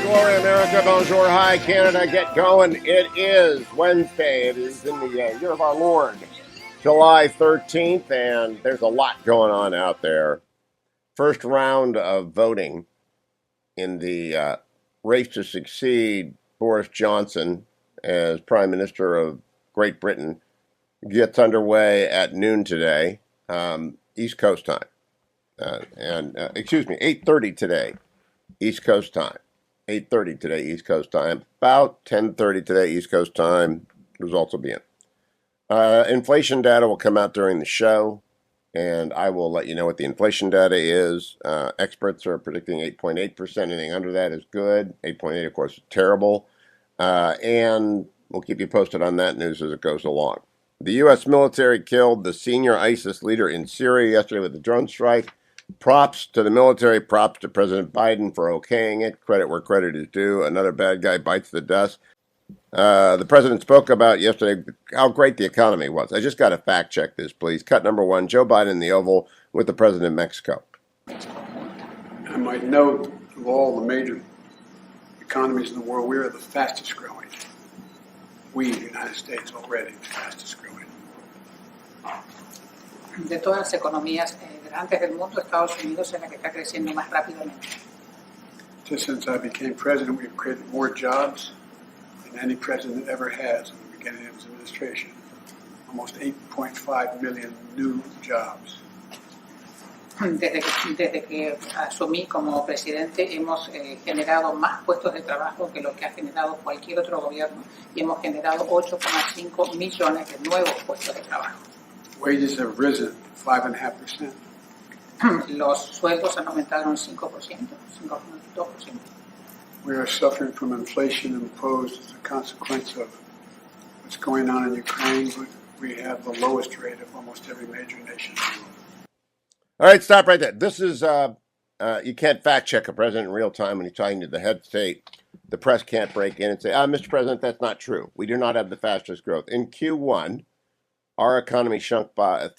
Glory America, bonjour, hi Canada, get going. It is Wednesday. It is in the year of our Lord, July 13th, and there's a lot going on out there. First round of voting in the race to succeed Boris Johnson as Prime Minister of Great Britain gets underway at noon today, East Coast time. 8:30 today, East Coast time. 8:30 today, East Coast time. About 10:30 today, East Coast time. Results will be in. Inflation data will come out during the show, and I will let you know what the inflation data is. Experts are predicting 8.8%. Anything under that is good. 8.8, of course, is terrible. And we'll keep you posted on that news as it goes along. The U.S. military killed the senior ISIS leader in Syria yesterday with a drone strike. Props to the military, props to President Biden for okaying it. Credit where credit is due. Another bad guy bites the dust. The president spoke about yesterday how great the economy was. I just got to fact check this, please. Cut number one, Joe Biden in the Oval with the president of Mexico. I might note, of all the major economies in the world, we are the fastest growing. We, the United States, already the fastest growing. De todas las economías grandes del mundo, Estados Unidos es la que está creciendo más rápidamente. Just since I became president, we've created more jobs than any president ever has in the beginning of his administration. Almost 8.5 million new jobs. Desde que asumí como presidente hemos generado más puestos de trabajo que lo que ha generado cualquier otro gobierno y hemos generado 8,5 millones de nuevos puestos de trabajo. Wages have risen 5.5%. Los sueldos han aumentado un 5%, 5.2%. We are suffering from inflation imposed as a consequence of what's going on in Ukraine, but we have the lowest rate of almost every major nation in the world. All right, stop right there. This is, you can't fact check a president in real time when he's talking to the head state. The press can't break in and say, Mr. President, that's not true. We do not have the fastest growth. In Q1, our economy shrunk by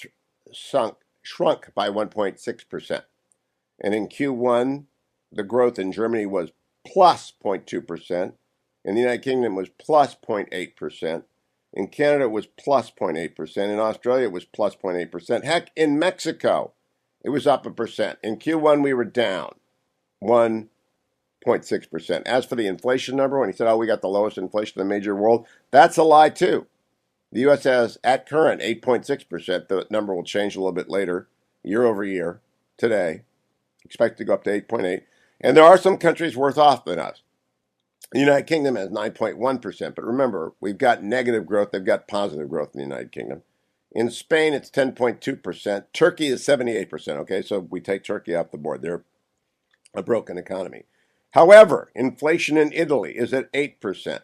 1.6%. And in Q1, the growth in Germany was plus 0.2%. In the United Kingdom, it was plus 0.8%. In Canada, it was plus 0.8%. In Australia, it was plus 0.8%. Heck, in Mexico, it was up 1%. In Q1, we were down 1.6%. As for the inflation number, when he said, we got the lowest inflation in the major world, that's a lie, too. The U.S. has, at current, 8.6%. The number will change a little bit later, year over year, today. Expect to go up to 8.8. And there are some countries worse off than us. The United Kingdom has 9.1%. But remember, we've got negative growth. They've got positive growth in the United Kingdom. In Spain, it's 10.2%. Turkey is 78%. Okay, so we take Turkey off the board. They're a broken economy. However, inflation in Italy is at 8%.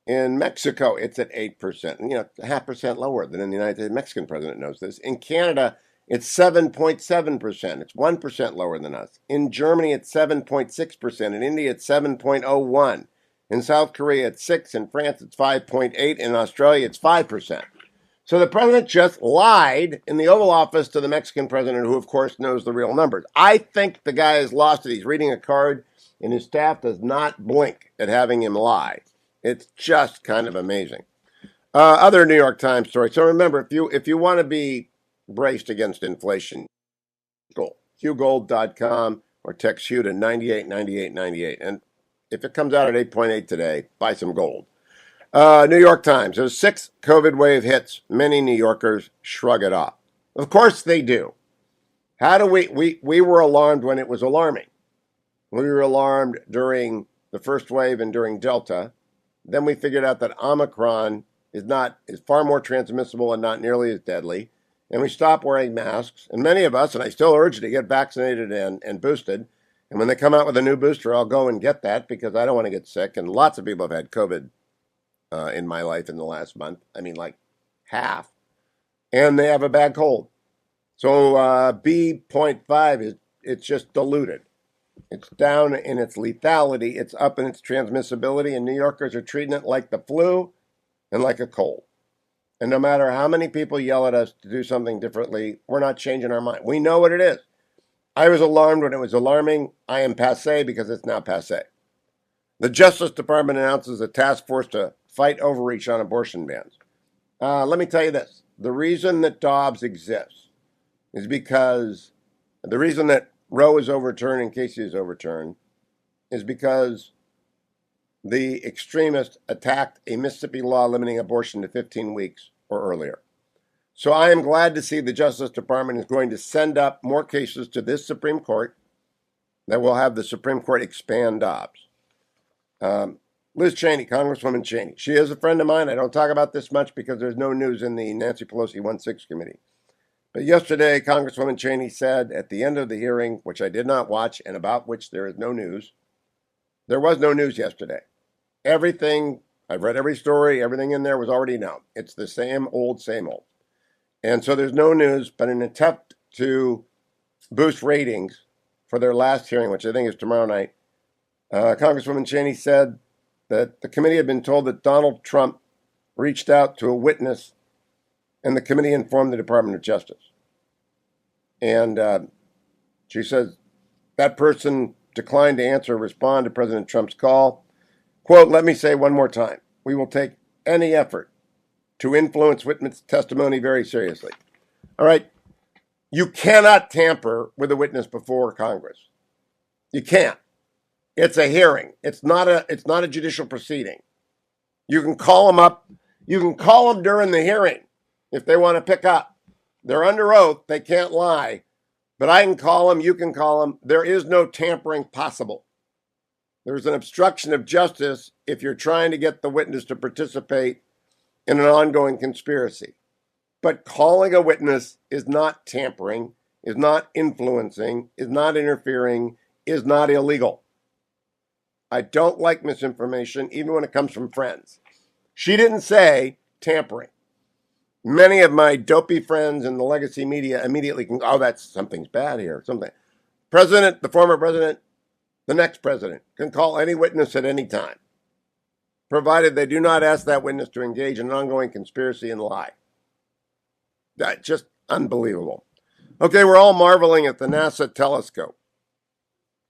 In Mexico, it's at 8%. And, 0.5% lower than in the United States. The Mexican president knows this. In Canada, it's 7.7%. It's 1% lower than us. In Germany, it's 7.6%. In India, it's 7.01%. In South Korea, it's 6%. In France, it's 5.8%. In Australia, it's 5%. So the president just lied in the Oval Office to the Mexican president, who, of course, knows the real numbers. I think the guy has lost it. He's reading a card, and his staff does not blink at having him lie. It's just kind of amazing. Other New York Times stories. So remember, if you want to be braced against inflation, HughGold.com or text Hugh to 989898. And if it comes out at 8.8 today, buy some gold. New York Times. As sixth COVID wave hits, many New Yorkers shrug it off. Of course they do. How do we were alarmed when it was alarming. We were alarmed during the first wave and during Delta. Then we figured out that Omicron is far more transmissible and not nearly as deadly. And we stopped wearing masks. And many of us, and I still urge you to get vaccinated and boosted. And when they come out with a new booster, I'll go and get that because I don't want to get sick. And lots of people have had COVID in my life in the last month. I mean, like half. And they have a bad cold. So B.5 it's just diluted. It's down in its lethality. It's up in its transmissibility. And New Yorkers are treating it like the flu and like a cold. And no matter how many people yell at us to do something differently, we're not changing our mind. We know what it is. I was alarmed when it was alarming. I am passé because it's now passé. The Justice Department announces a task force to fight overreach on abortion bans. Let me tell you this. The reason that Dobbs exists is because the reason that Roe is overturned and Casey is overturned is because the extremists attacked a Mississippi law limiting abortion to 15 weeks or earlier. So I am glad to see the Justice Department is going to send up more cases to this Supreme Court that will have the Supreme Court expand Dobbs. Liz Cheney, Congresswoman Cheney. She is a friend of mine. I don't talk about this much because there's no news in the Nancy Pelosi 1-6 committee. But yesterday, Congresswoman Cheney said at the end of the hearing, which I did not watch and about which there is no news, there was no news yesterday. Everything, I've read every story, everything in there was already known. It's the same old, same old. And so there's no news, but in an attempt to boost ratings for their last hearing, which I think is tomorrow night, Congresswoman Cheney said that the committee had been told that Donald Trump reached out to a witness and the committee informed the Department of Justice. And she says that person declined to answer or respond to President Trump's call. Quote, let me say one more time, we will take any effort to influence witness testimony very seriously. All right, you cannot tamper with a witness before Congress. You can't. It's a hearing. It's not a judicial proceeding. You can call them up. You can call them during the hearing if they want to pick up. They're under oath. They can't lie. But I can call them. You can call them. There is no tampering possible. There's an obstruction of justice if you're trying to get the witness to participate in an ongoing conspiracy. But calling a witness is not tampering, is not influencing, is not interfering, is not illegal. I don't like misinformation, even when it comes from friends. She didn't say tampering. Many of my dopey friends in the legacy media immediately can, oh, that's something's bad here. Something. President, the former president, the next president can call any witness at any time, provided they do not ask that witness to engage in an ongoing conspiracy and lie. That's just unbelievable. Okay, we're all marveling at the NASA telescope.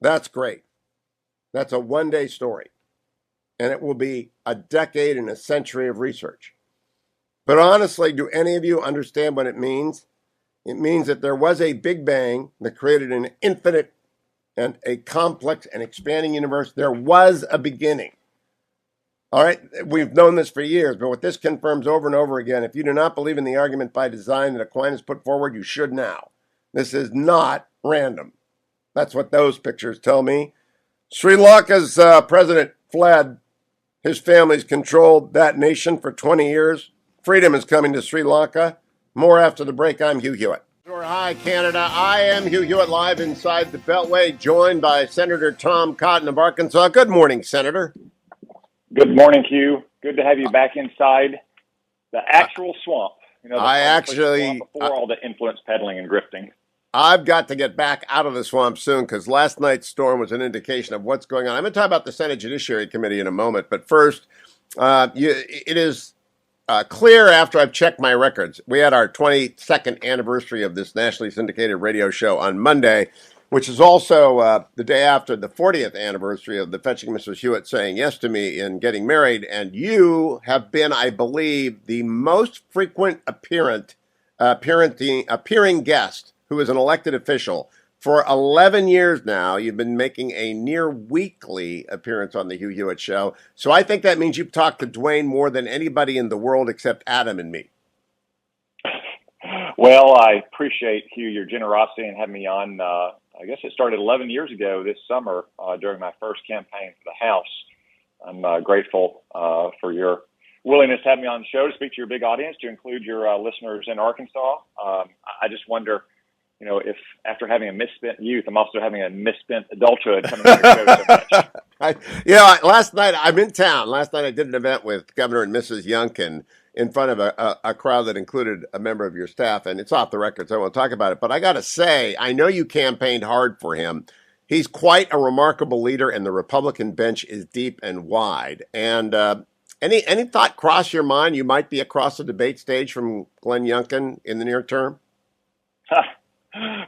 That's great. That's a one-day story, and it will be a decade and a century of research. But honestly, do any of you understand what it means? It means that there was a Big Bang that created an infinite and a complex and expanding universe. There was a beginning. All right, we've known this for years, but what this confirms over and over again, if you do not believe in the argument by design that Aquinas put forward, you should now. This is not random. That's what those pictures tell me. Sri Lanka's president fled. His family's controlled that nation for 20 years. Freedom is coming to Sri Lanka. More after the break. I'm Hugh Hewitt. Hi, Canada. I am Hugh Hewitt, live inside the Beltway, joined by Senator Tom Cotton of Arkansas. Good morning, Senator. Good morning, Hugh. Good to have you back inside the actual swamp. You know, swamp before all the influence peddling and grifting. I've got to get back out of the swamp soon because last night's storm was an indication of what's going on. I'm going to talk about the Senate Judiciary Committee in a moment, but first, it is clear after I've checked my records. We had our 22nd anniversary of this nationally syndicated radio show on Monday, which is also the day after the 40th anniversary of the Fetching Mrs. Hewitt saying yes to me in getting married. And you have been, I believe, the most frequent appearing guest who is an elected official. For 11 years now, you've been making a near weekly appearance on the Hugh Hewitt Show. So I think that means you've talked to Dwayne more than anybody in the world except Adam and me. Well, I appreciate, Hugh, your generosity in having me on. I guess it started 11 years ago this summer during my first campaign for the House. I'm grateful for your willingness to have me on the show to speak to your big audience, to include your listeners in Arkansas. I just wonder, you know, if after having a misspent youth, I'm also having a misspent adulthood coming on your show so much. Last night I'm in town. Last night I did an event with Governor and Mrs. Youngkin in front of a crowd that included a member of your staff, and it's off the record, so I won't talk about it. But I got to say, I know you campaigned hard for him. He's quite a remarkable leader, and the Republican bench is deep and wide. And any thought cross your mind you might be across the debate stage from Glenn Youngkin in the near term?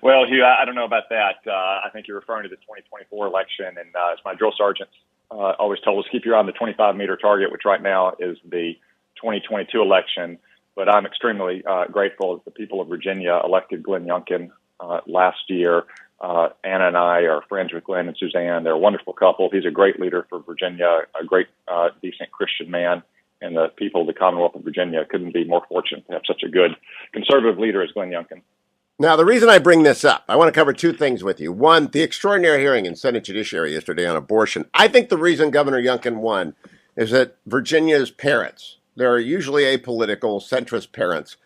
Well, Hugh, I don't know about that. I think you're referring to the 2024 election, and as my drill sergeants always told us keep your eye on the 25-meter target, which right now is the 2022 election. But I'm extremely grateful that the people of Virginia elected Glenn Youngkin last year. Anna and I are friends with Glenn and Suzanne. They're a wonderful couple. He's a great leader for Virginia, a great, decent Christian man. And the people of the Commonwealth of Virginia couldn't be more fortunate to have such a good conservative leader as Glenn Youngkin. Now, the reason I bring this up, I want to cover two things with you. One, the extraordinary hearing in Senate Judiciary yesterday on abortion. I think the reason Governor Youngkin won is that Virginia's parents, they're usually apolitical, centrist parents,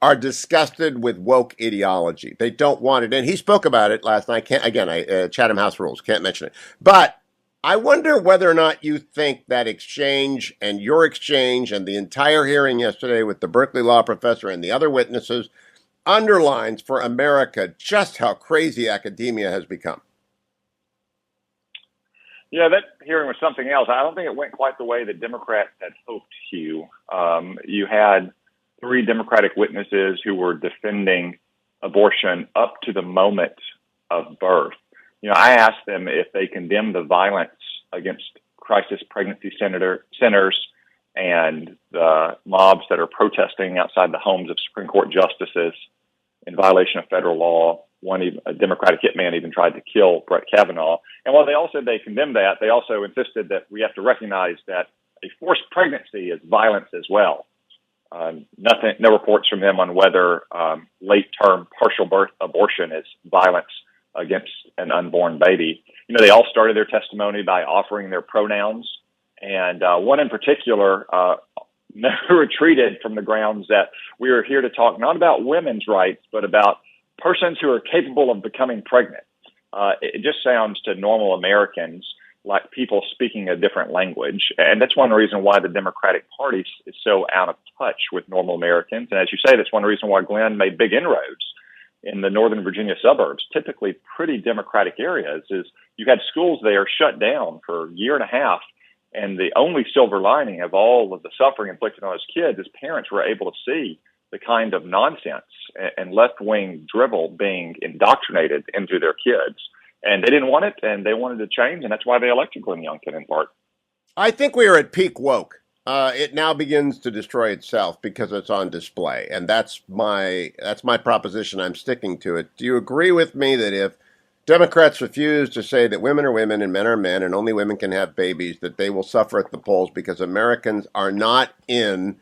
are disgusted with woke ideology. They don't want it. And he spoke about it last night. Chatham House rules, can't mention it. But I wonder whether or not you think that exchange and your exchange and the entire hearing yesterday with the Berkeley law professor and the other witnesses underlines for America just how crazy academia has become. Yeah, that hearing was something else. I don't think it went quite the way the Democrats had hoped, Hugh. You had 3 Democratic witnesses who were defending abortion up to the moment of birth. You know, I asked them if they condemned the violence against crisis pregnancy centers and the mobs that are protesting outside the homes of Supreme Court justices in violation of federal law. A Democratic hitman even tried to kill Brett Kavanaugh. And while they all said they condemned that, they also insisted that we have to recognize that a forced pregnancy is violence as well. No reports from them on whether late-term partial birth abortion is violence against an unborn baby. You know, they all started their testimony by offering their pronouns, and one in particular never retreated from the grounds that we are here to talk not about women's rights, but about persons who are capable of becoming pregnant. It just sounds to normal Americans like people speaking a different language. And that's one reason why the Democratic Party is so out of touch with normal Americans. And as you say, that's one reason why Glenn made big inroads in the Northern Virginia suburbs, typically pretty Democratic areas, is you had schools there shut down for a year and a half. And the only silver lining of all of the suffering inflicted on those kids is parents were able to see the kind of nonsense and left-wing drivel being indoctrinated into their kids. And they didn't want it, and they wanted to change, and that's why they elected Glenn Youngkin in part. I think we are at peak woke. It now begins to destroy itself because it's on display, and that's my proposition. I'm sticking to it. Do you agree with me that if Democrats refuse to say that women are women and men are men and only women can have babies, that they will suffer at the polls because Americans are not in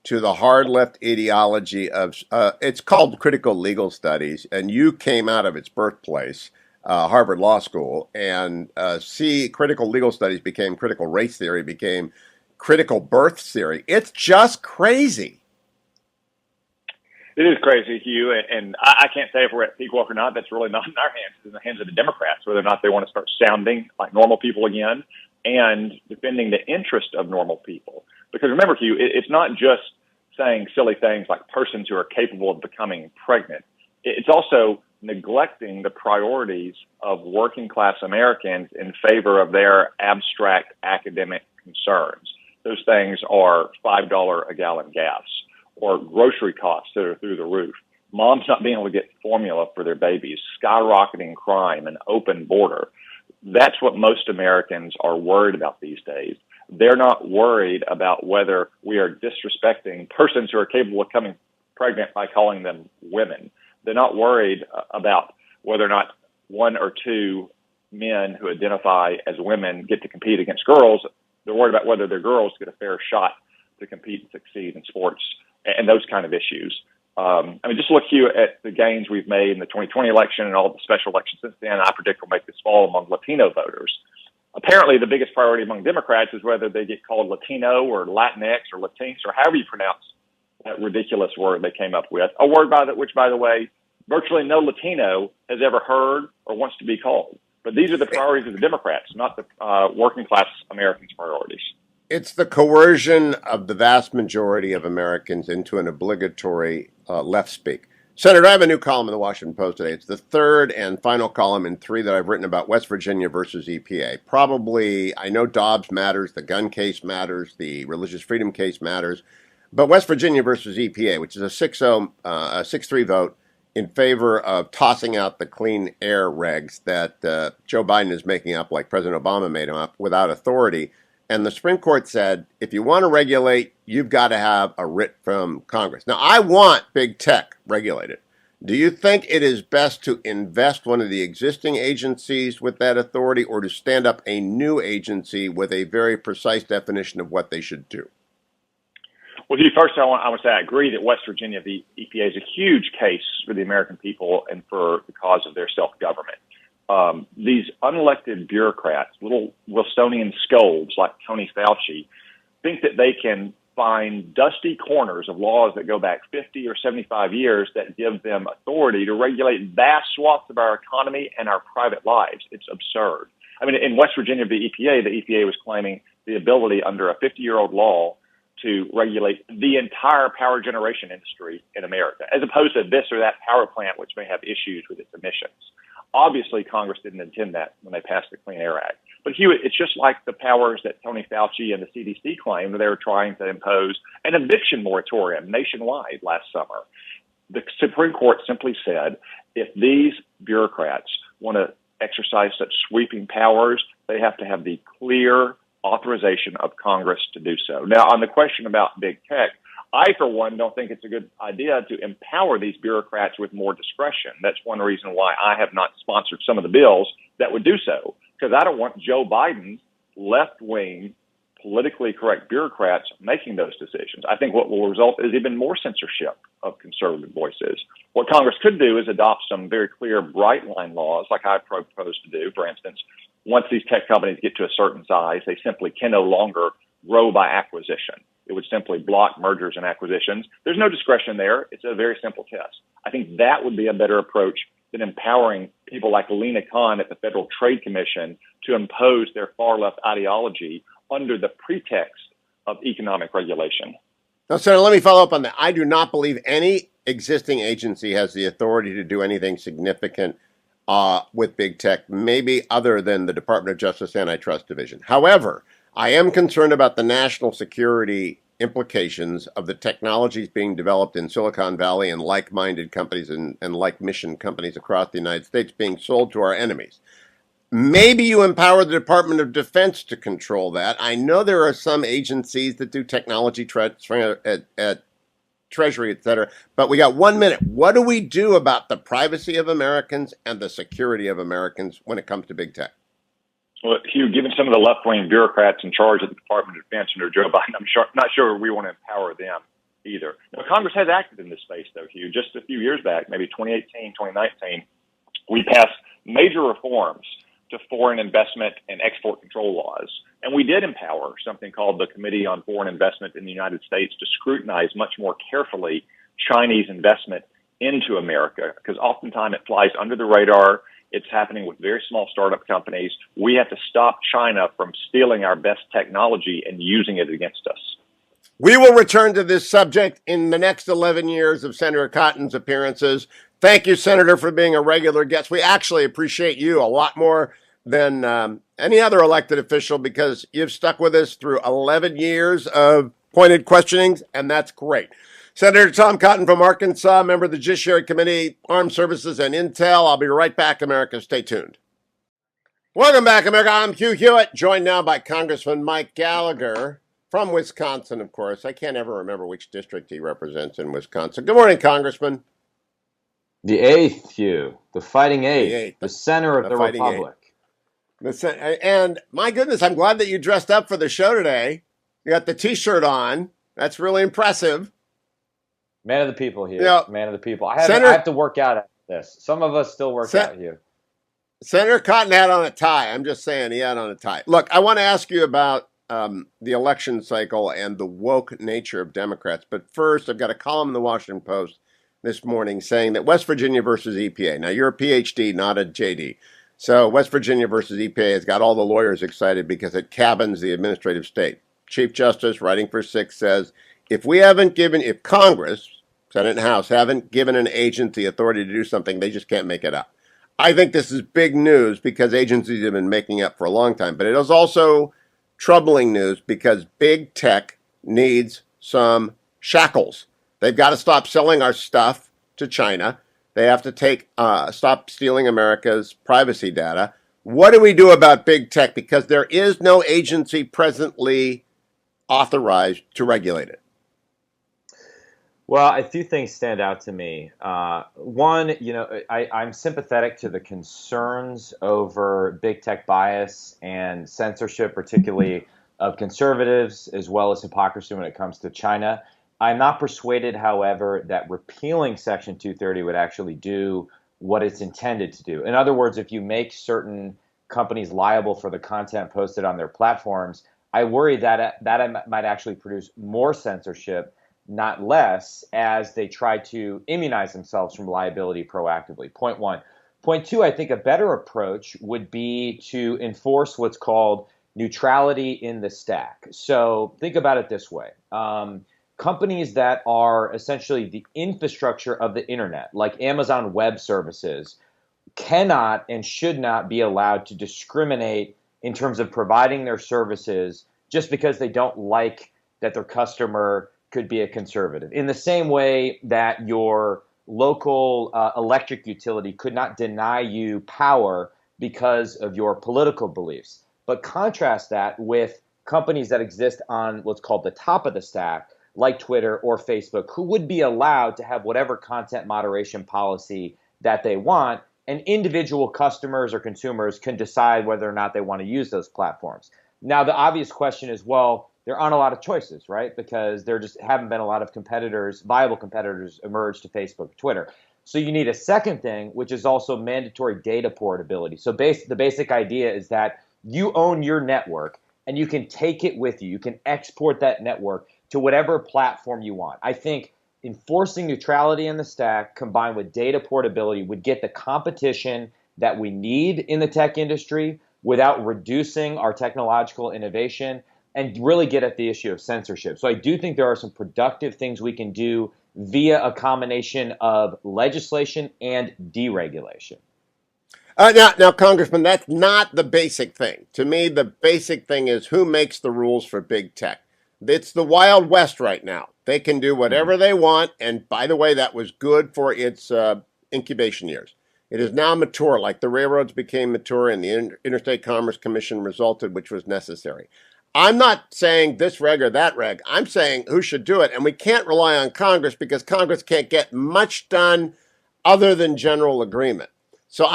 to the hard left ideology of, it's called critical legal studies, and you came out of its birthplace, Harvard Law School, and critical legal studies became critical race theory, became critical birth theory. It's just crazy. It is crazy, Hugh, and I can't say if we're at peak woke or not. That's really not in our hands. It's in the hands of the Democrats, whether or not they want to start sounding like normal people again and defending the interest of normal people. Because remember, Hugh, it's not just saying silly things like persons who are capable of becoming pregnant. It's also neglecting the priorities of working class Americans in favor of their abstract academic concerns. Those things are $5 a gallon gas or grocery costs that are through the roof, moms not being able to get formula for their babies, skyrocketing crime, an open border. That's what most Americans are worried about these days. They're not worried about whether we are disrespecting persons who are capable of becoming pregnant by calling them women. They're not worried about whether or not 1 or 2 men who identify as women get to compete against girls. They're worried about whether their girls get a fair shot to compete and succeed in sports and those kind of issues. Just look, Hugh, at the gains we've made in the 2020 election and all the special elections since then. I predict will make this fall among Latino voters. Apparently, the biggest priority among Democrats is whether they get called Latino or Latinx or Latinx or however you pronounce that ridiculous word they came up with, a word which, by the way, virtually no Latino has ever heard or wants to be called. But these are the priorities of the Democrats, not the working class Americans' priorities. It's the coercion of the vast majority of Americans into an obligatory left speak. Senator, I have a new column in the Washington Post today. It's the third and final column in 3 that I've written about West Virginia versus EPA. Probably, I know Dobbs matters, the gun case matters, the religious freedom case matters, but West Virginia versus EPA, which is a 6-3 vote in favor of tossing out the clean air regs that Joe Biden is making up, like President Obama made them up, without authority. And the Supreme Court said, if you want to regulate, you've got to have a writ from Congress. Now, I want big tech regulated. Do you think it is best to invest one of the existing agencies with that authority, or to stand up a new agency with a very precise definition of what they should do? Well, Hugh, first I want to say I agree that West Virginia, the EPA, is a huge case for the American people and for the cause of their self-government. These unelected bureaucrats, little Wilsonian scolds like Tony Fauci, think that they can find dusty corners of laws that go back 50 or 75 years that give them authority to regulate vast swaths of our economy and our private lives. It's absurd. I mean, in West Virginia, the EPA was claiming the ability under a 50-year-old law to regulate the entire power generation industry in America, as opposed to this or that power plant, which may have issues with its emissions. Obviously, Congress didn't intend that when they passed the Clean Air Act. But Hugh, it's just like the powers that Tony Fauci and the CDC claimed that they were trying to impose an eviction moratorium nationwide last summer. The Supreme Court simply said, if these bureaucrats want to exercise such sweeping powers, they have to have the clear authorization of Congress to do so. Now, on the question about big tech, I, for one, don't think it's a good idea to empower these bureaucrats with more discretion. That's one reason why I have not sponsored some of the bills that would do so, because I don't want Joe Biden's left-wing, politically correct bureaucrats making those decisions. I think what will result is even more censorship of conservative voices. What Congress could do is adopt some very clear, bright-line laws, like I propose to do. For instance, once these tech companies get to a certain size, they simply can no longer grow by acquisition. It would simply block mergers and acquisitions. There's no discretion there. It's a very simple test. I think that would be a better approach than empowering people like Lena Khan at the Federal Trade Commission to impose their far-left ideology under the pretext of economic regulation. Now, Senator, let me follow up on that. I do not believe any existing agency has the authority to do anything significant with big tech, maybe other than the Department of Justice Antitrust Division. However, I am concerned about the national security implications of the technologies being developed in Silicon Valley and like-minded companies and like-mission companies across the United States being sold to our enemies. Maybe you empower the Department of Defense to control that. I know there are some agencies that do technology transfer at Treasury, et cetera, but we got 1 minute. What do we do about the privacy of Americans and the security of Americans when it comes to big tech? Well, Hugh, given some of the left-wing bureaucrats in charge of the Department of Defense under Joe Biden, I'm not sure we want to empower them either. Now, Congress has acted in this space, though, Hugh. Just a few years back, maybe 2018, 2019, we passed major reforms to foreign investment and export control laws. And we did empower something called the Committee on Foreign Investment in the United States to scrutinize much more carefully Chinese investment into America, because oftentimes it flies under the radar. It's happening with very small startup companies. We have to stop China from stealing our best technology and using it against us. We will return to this subject in the next 11 years of Senator Cotton's appearances. Thank you, Senator, for being a regular guest. We actually appreciate you a lot more than any other elected official, because you've stuck with us through 11 years of pointed questionings, and that's great. Senator Tom Cotton from Arkansas, member of the Judiciary Committee, Armed Services, and Intel. I'll be right back, America. Stay tuned. Welcome back, America. I'm Hugh Hewitt, joined now by Congressman Mike Gallagher from Wisconsin, of course. I can't ever remember which district he represents in Wisconsin. Good morning, Congressman. The 8th, Hugh. The fighting 8th. The center of the republic. And my goodness, I'm glad that you dressed up for the show today. You got the T-shirt on. That's really impressive. Man of the people here. Man of the people. I have to work out after this. Some of us still work out here. Senator Cotton had on a tie. I'm just saying he had on a tie. Look, I want to ask you about the election cycle and the woke nature of Democrats. But first, I've got a column in the Washington Post this morning saying that West Virginia versus EPA. Now, you're a PhD, not a JD. So West Virginia versus EPA has got all the lawyers excited because it cabins the administrative state. Chief Justice, writing for Six, says, if Congress, Senate and House, haven't given an agency authority to do something, they just can't make it up. I think this is big news because agencies have been making up for a long time. But it is also troubling news because big tech needs some shackles. They've got to stop selling our stuff to China. They have to stop stealing America's privacy data. What do we do about big tech? Because there is no agency presently authorized to regulate it. Well, a few things stand out to me. One, I'm sympathetic to the concerns over big tech bias and censorship, particularly of conservatives, as well as hypocrisy when it comes to China. I'm not persuaded, however, that repealing Section 230 would actually do what it's intended to do. In other words, if you make certain companies liable for the content posted on their platforms, I worry that might actually produce more censorship, not less, as they try to immunize themselves from liability proactively. Point one. Point two, I think a better approach would be to enforce what's called neutrality in the stack. So think about it this way. Companies that are essentially the infrastructure of the internet, like Amazon Web Services, cannot and should not be allowed to discriminate in terms of providing their services just because they don't like that their customer could be a conservative. In the same way that your local electric utility could not deny you power because of your political beliefs. But contrast that with companies that exist on what's called the top of the stack, like Twitter or Facebook, who would be allowed to have whatever content moderation policy that they want, and individual customers or consumers can decide whether or not they want to use those platforms. Now, the obvious question is, well, there aren't a lot of choices, right? Because there just haven't been a lot of viable competitors emerge to Facebook, Twitter. So you need a second thing, which is also mandatory data portability. So the basic idea is that you own your network and you can take it with you. You can export that network to whatever platform you want. I think enforcing neutrality in the stack combined with data portability would get the competition that we need in the tech industry without reducing our technological innovation and really get at the issue of censorship. So I do think there are some productive things we can do via a combination of legislation and deregulation. Now, Congressman, that's not the basic thing. To me, the basic thing is who makes the rules for big tech. It's the Wild West right now. They can do whatever they want. And by the way, that was good for its incubation years. It is now mature, like the railroads became mature and the Interstate Commerce Commission resulted, which was necessary. I'm not saying this reg or that reg. I'm saying who should do it. And we can't rely on Congress because Congress can't get much done other than general agreement. So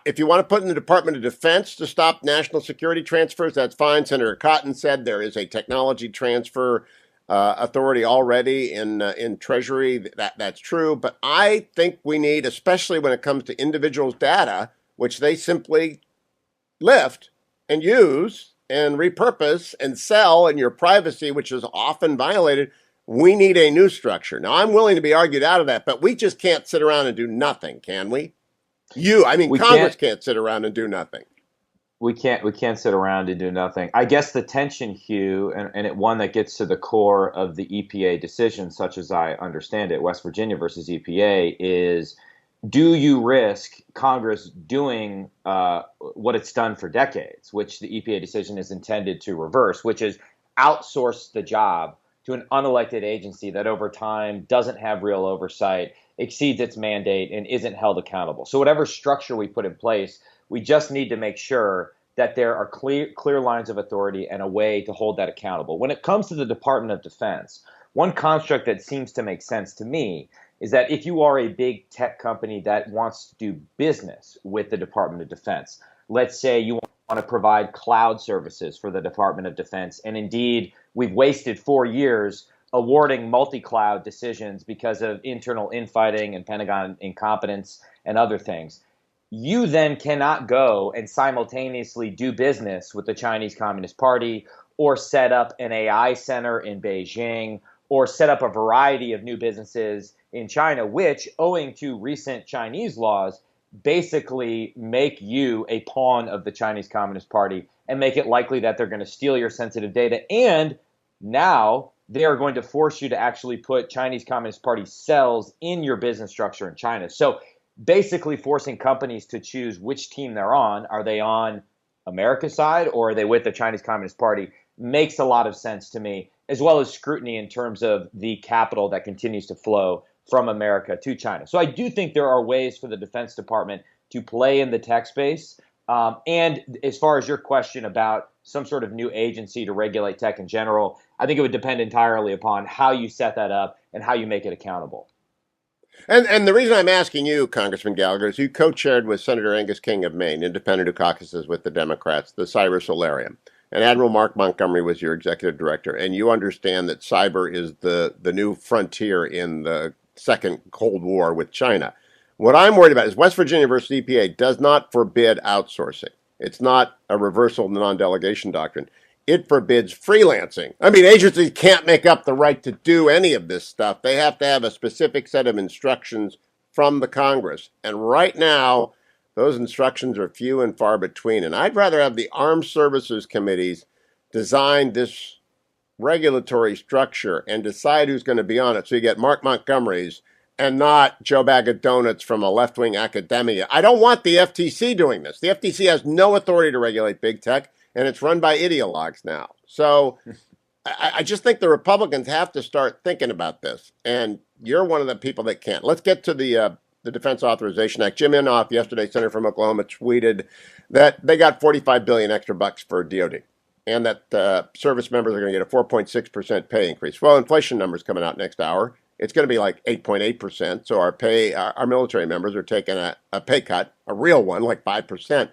if you want to put in the Department of Defense to stop national security transfers, that's fine. Senator Cotton said there is a technology transfer authority already in Treasury. That's true. But I think we need, especially when it comes to individuals' data, which they simply lift and use and repurpose and sell, and your privacy, which is often violated, we need a new structure. Now, I'm willing to be argued out of that, but we just can't sit around and do nothing, can we? Congress can't sit around and do nothing. We can't sit around and do nothing. I guess the tension, Hugh, and one that gets to the core of the EPA decision, such as I understand it, West Virginia versus EPA, is do you risk Congress doing what it's done for decades, which the EPA decision is intended to reverse, which is outsource the job to an unelected agency that over time doesn't have real oversight, exceeds its mandate, and isn't held accountable. So whatever structure we put in place, we just need to make sure that there are clear lines of authority and a way to hold that accountable. When it comes to the Department of Defense, one construct that seems to make sense to me is that if you are a big tech company that wants to do business with the Department of Defense, let's say you want to provide cloud services for the Department of Defense, and indeed we've wasted 4 years awarding multi-cloud decisions because of internal infighting and Pentagon incompetence and other things. You then cannot go and simultaneously do business with the Chinese Communist Party or set up an AI center in Beijing or set up a variety of new businesses in China, which, owing to recent Chinese laws, basically make you a pawn of the Chinese Communist Party and make it likely that they're going to steal your sensitive data. And now they are going to force you to actually put Chinese Communist Party cells in your business structure in China. So basically forcing companies to choose which team they're on. Are they on America's side or are they with the Chinese Communist Party? Makes a lot of sense to me, as well as scrutiny in terms of the capital that continues to flow from America to China. So I do think there are ways for the Defense Department to play in the tech space. And as far as your question about some sort of new agency to regulate tech in general, I think it would depend entirely upon how you set that up and how you make it accountable. And the reason I'm asking you, Congressman Gallagher, is you co-chaired with Senator Angus King of Maine, independent who caucuses with the Democrats, the cyber solarium. And Admiral Mark Montgomery was your executive director. And you understand that cyber is the new frontier in the second Cold War with China. What I'm worried about is West Virginia versus EPA does not forbid outsourcing. It's not a reversal of the non-delegation doctrine. It forbids freelancing. I mean, agencies can't make up the right to do any of this stuff. They have to have a specific set of instructions from the Congress. And right now, those instructions are few and far between. And I'd rather have the Armed Services Committees design this regulatory structure and decide who's going to be on it. So you get Mark Montgomery's and not Joe Bag of Donuts from a left-wing academia. I don't want the FTC doing this. The FTC has no authority to regulate big tech, and it's run by ideologues now. So I just think the Republicans have to start thinking about this, and you're one of the people that can't. Let's get to the Defense Authorization Act. Jim Inhofe yesterday, senator from Oklahoma, tweeted that they got $45 billion extra bucks for DOD, and that service members are going to get a 4.6% pay increase. Well, inflation numbers coming out next hour. It's going to be like 8.8%. So our military members are taking a pay cut, a real one, like 5%.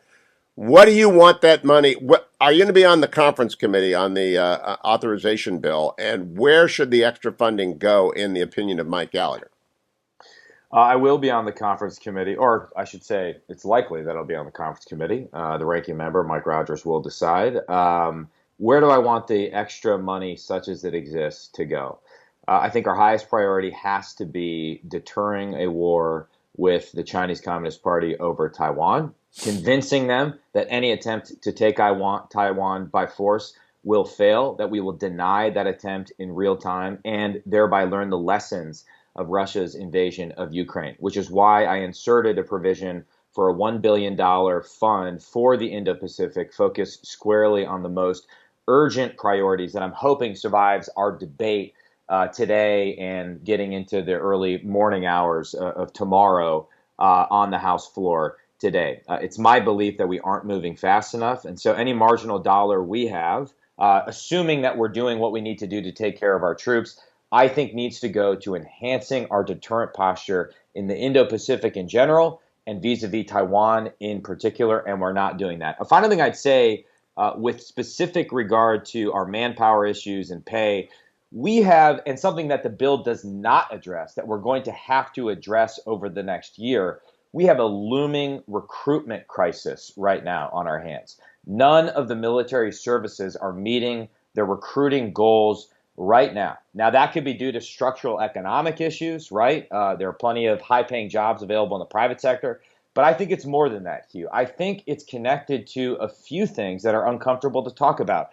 What do you want that money? What are you going to be on the conference committee on the authorization bill? And where should the extra funding go, in the opinion of Mike Gallagher? I will be on the conference committee, or I should say it's likely that I'll be on the conference committee. The ranking member, Mike Rogers, will decide. Where do I want the extra money, such as it exists, to go? I think our highest priority has to be deterring a war with the Chinese Communist Party over Taiwan, convincing them that any attempt to take Taiwan by force will fail, that we will deny that attempt in real time, and thereby learn the lessons of Russia's invasion of Ukraine, which is why I inserted a provision for a $1 billion fund for the Indo-Pacific, focused squarely on the most urgent priorities that I'm hoping survives our debate today and getting into the early morning hours of tomorrow on the House floor today. It's my belief that we aren't moving fast enough. And so any marginal dollar we have, assuming that we're doing what we need to do to take care of our troops, I think needs to go to enhancing our deterrent posture in the Indo-Pacific in general and vis-a-vis Taiwan in particular, and we're not doing that. A final thing I'd say with specific regard to our manpower issues and pay, we have, and something that the bill does not address, that we're going to have to address over the next year, we have a looming recruitment crisis right now on our hands. None of the military services are meeting their recruiting goals right now. Now, that could be due to structural economic issues, right? There are plenty of high-paying jobs available in the private sector, but I think it's more than that, Hugh. I think it's connected to a few things that are uncomfortable to talk about.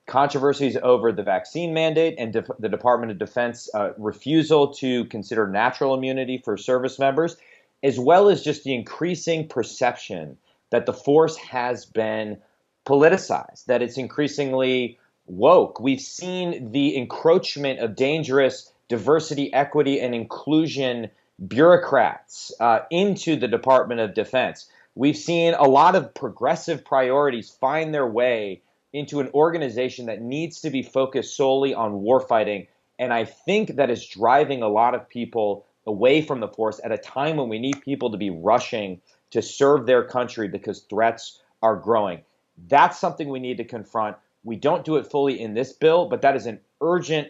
Controversies over the vaccine mandate and the Department of Defense refusal to consider natural immunity for service members, as well as just the increasing perception that the force has been politicized, that it's increasingly woke. We've seen the encroachment of dangerous diversity, equity, and inclusion bureaucrats into the Department of Defense. We've seen a lot of progressive priorities find their way into an organization that needs to be focused solely on warfighting. And I think that is driving a lot of people away from the force at a time when we need people to be rushing to serve their country because threats are growing. That's something we need to confront. We don't do it fully in this bill, but that is an urgent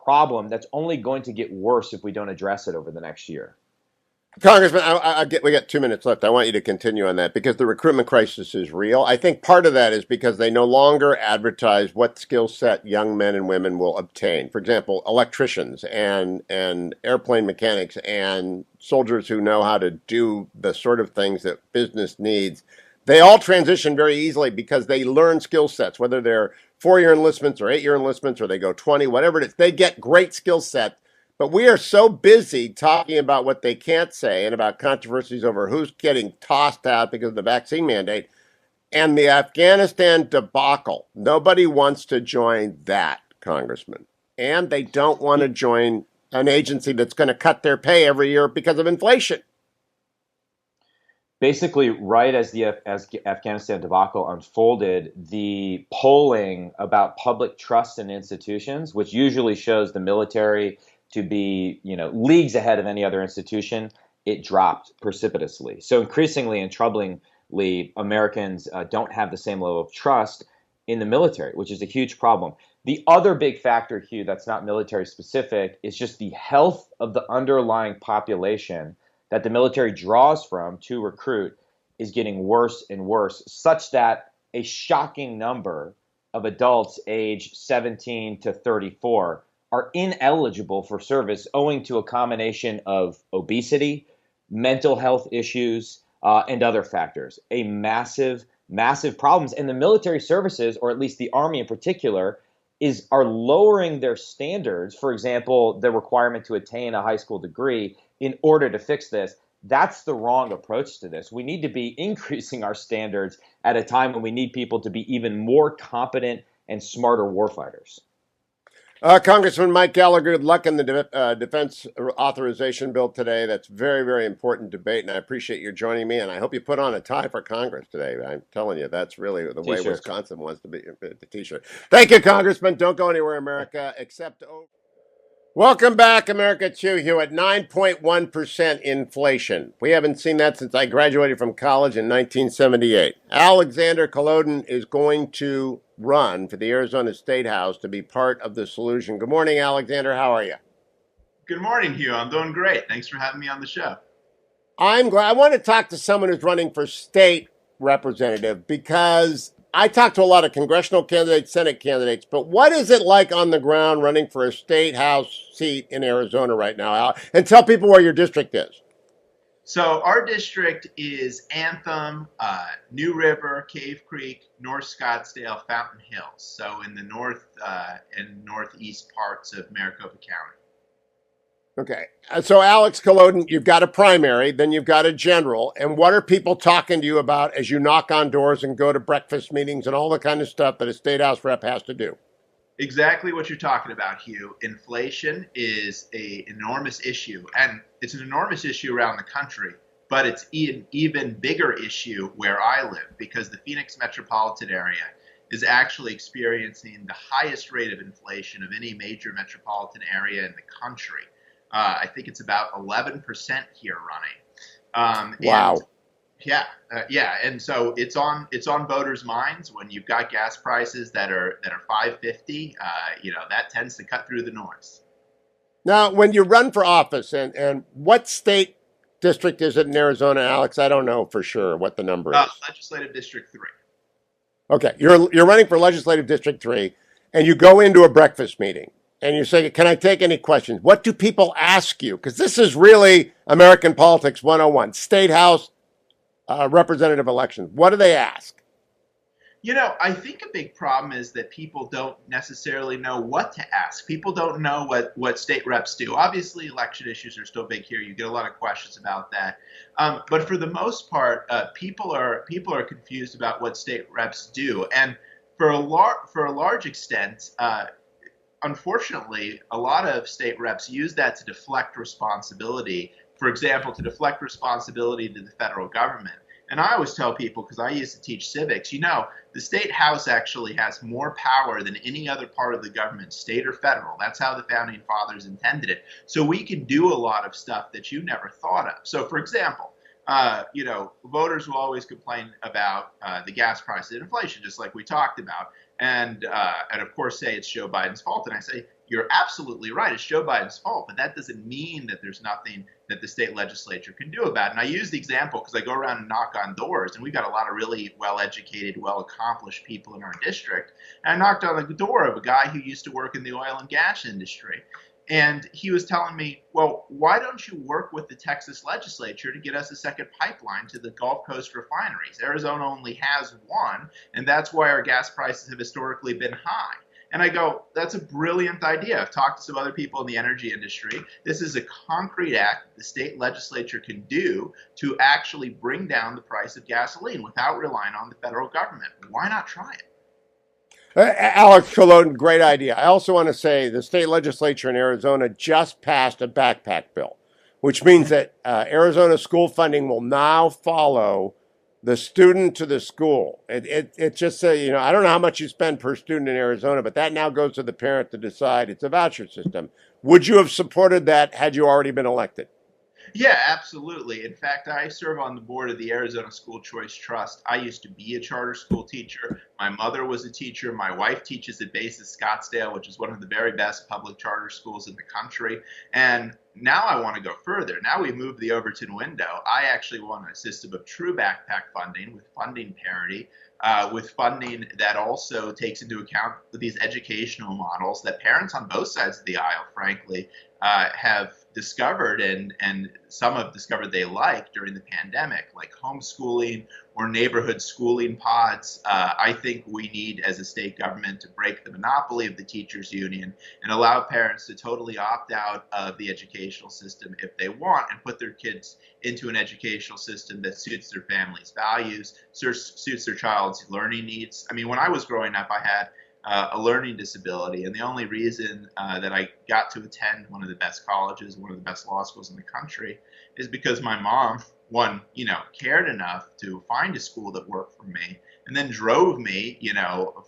problem that's only going to get worse if we don't address it over the next year. Congressman, we got 2 minutes left. I want you to continue on that because the recruitment crisis is real. I think part of that is because they no longer advertise what skill set young men and women will obtain. For example, electricians and airplane mechanics and soldiers who know how to do the sort of things that business needs. They all transition very easily because they learn skill sets, whether they're 4-year enlistments or 8-year enlistments or they go 20, whatever it is. They get great skill sets. But we are so busy talking about what they can't say and about controversies over who's getting tossed out because of the vaccine mandate and the Afghanistan debacle. Nobody wants to join that, Congressman. And they don't want to join an agency that's going to cut their pay every year because of inflation. Basically, right as the Afghanistan debacle unfolded, the polling about public trust in institutions, which usually shows the military to be, leagues ahead of any other institution, it dropped precipitously. So increasingly and troublingly, Americans don't have the same level of trust in the military, which is a huge problem. The other big factor, Hugh, that's not military specific, is just the health of the underlying population that the military draws from to recruit is getting worse and worse, such that a shocking number of adults age 17 to 34 are ineligible for service owing to a combination of obesity, mental health issues, and other factors. A massive, massive problems. And the military services, or at least the Army in particular, are lowering their standards. For example, the requirement to attain a high school degree in order to fix this. That's the wrong approach to this. We need to be increasing our standards at a time when we need people to be even more competent and smarter warfighters. Congressman Mike Gallagher, good luck in the defense authorization bill today. That's very, very important debate, and I appreciate you joining me, and I hope you put on a tie for Congress today. I'm telling you, that's really the way Wisconsin wants to be, the T-shirt. Thank you, Congressman. Don't go anywhere, America, except over. Welcome back, America. It's Hugh at 9.1% inflation. We haven't seen that since I graduated from college in 1978. Alexander Kolodin is going to run for the Arizona State House to be part of the solution. Good morning, Alexander. How are you? Good morning, Hugh. I'm doing great. Thanks for having me on the show. I'm glad. I want to talk to someone who's running for state representative because I talk to a lot of congressional candidates, Senate candidates, but what is it like on the ground running for a state house seat in Arizona right now, Al? And tell people where your district is. So our district is Anthem, New River, Cave Creek, North Scottsdale, Fountain Hills. So in the north and northeast parts of Maricopa County. Okay. So Alex Kolodin, you've got a primary, then you've got a general. And what are people talking to you about as you knock on doors and go to breakfast meetings and all the kind of stuff that a state house rep has to do? Exactly what you're talking about, Hugh. Inflation is an enormous issue, and it's an enormous issue around the country, but it's an even bigger issue where I live because the Phoenix metropolitan area is actually experiencing the highest rate of inflation of any major metropolitan area in the country. I think it's about 11% here running. Wow. Yeah, and so it's on voters' minds when you've got gas prices that are $5.50. That tends to cut through the noise. Now, when you run for office, and what state district is it in Arizona, Alex? I don't know for sure what the number is. Legislative District 3. Okay, you're running for Legislative District 3, and you go into a breakfast meeting. And you say, can I take any questions? What do people ask you? Because this is really American politics 101, state house representative elections. What do they ask? I think a big problem is that people don't necessarily know what to ask. People don't know what state reps do. Obviously, election issues are still big here. You get a lot of questions about that. But for the most part, people are confused about what state reps do. And for a large extent, unfortunately, a lot of state reps use that to deflect responsibility. For example, to deflect responsibility to the federal government. And I always tell people, because I used to teach civics, the state house actually has more power than any other part of the government, state or federal. That's how the founding fathers intended it. So we can do a lot of stuff that you never thought of. So, for example, voters will always complain about the gas price and inflation, just like we talked about. And of course say it's Joe Biden's fault. And I say, you're absolutely right. It's Joe Biden's fault. But that doesn't mean that there's nothing that the state legislature can do about it. And I use the example because I go around and knock on doors. And we've got a lot of really well-educated, well-accomplished people in our district. And I knocked on the door of a guy who used to work in the oil and gas industry. And he was telling me, well, why don't you work with the Texas legislature to get us a second pipeline to the Gulf Coast refineries? Arizona only has one, and that's why our gas prices have historically been high. And I go, that's a brilliant idea. I've talked to some other people in the energy industry. This is a concrete act that the state legislature can do to actually bring down the price of gasoline without relying on the federal government. Why not try it? Alex Kolodin, great idea. I also want to say the state legislature in Arizona just passed a backpack bill, which means that Arizona school funding will now follow the student to the school. It just says, I don't know how much you spend per student in Arizona, but that now goes to the parent to decide. It's a voucher system. Would you have supported that had you already been elected? Yeah, absolutely. In fact, I serve on the board of the Arizona School Choice Trust. I used to be a charter school teacher. My mother was a teacher. My wife teaches at Basis Scottsdale, which is one of the very best public charter schools in the country. And now I want to go further. Now we've moved the Overton window. I actually want a system of true backpack funding with funding parity, with funding that also takes into account these educational models that parents on both sides of the aisle, frankly, have discovered and some have discovered they like during the pandemic, like homeschooling or neighborhood schooling pods. I think we need, as a state government, to break the monopoly of the teachers union and allow parents to totally opt out of the educational system if they want and put their kids into an educational system that suits their family's values, suits their child's learning needs. I mean, when I was growing up, I had a learning disability. And the only reason that I got to attend one of the best colleges, one of the best law schools in the country, is because my mom, cared enough to find a school that worked for me and then drove me,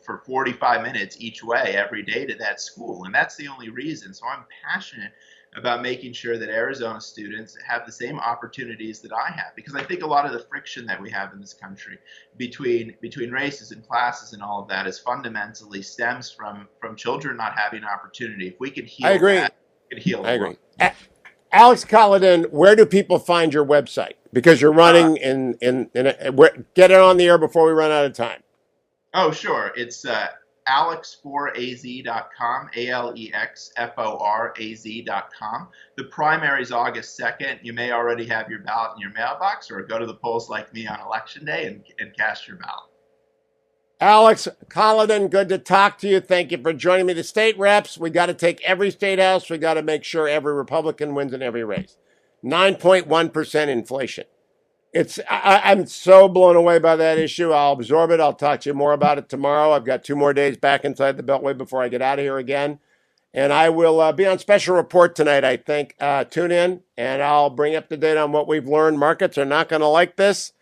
for 45 minutes each way every day to that school. And that's the only reason. So I'm passionate about making sure that Arizona students have the same opportunities that I have, because I think a lot of the friction that we have in this country between races and classes and all of that is fundamentally stems from children not having opportunity. If we could heal I agree. that, we could heal. I agree. Alex Kolodin, where do people find your website? Because you're running get it on the air before we run out of time. Oh, sure. It's alex4az.com, alexforaz.com. The primary is August 2nd. You may already have your ballot in your mailbox, or go to the polls like me on Election Day and cast your ballot. Alex Kolodin, good to talk to you. Thank you for joining me. The state reps, we got to take every state house. We got to make sure every Republican wins in every race. 9.1% inflation. I'm so blown away by that issue. I'll absorb it. I'll talk to you more about it tomorrow. I've got 2 more days back inside the Beltway before I get out of here again. And I will be on special report tonight, I think. Tune in, and I'll bring up to date on what we've learned. Markets are not going to like this.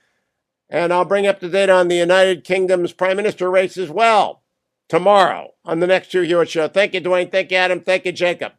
And I'll bring up to date on the United Kingdom's prime minister race as well tomorrow on the next Hugh Hewitt Show. Thank you, Dwayne. Thank you, Adam. Thank you, Jacob.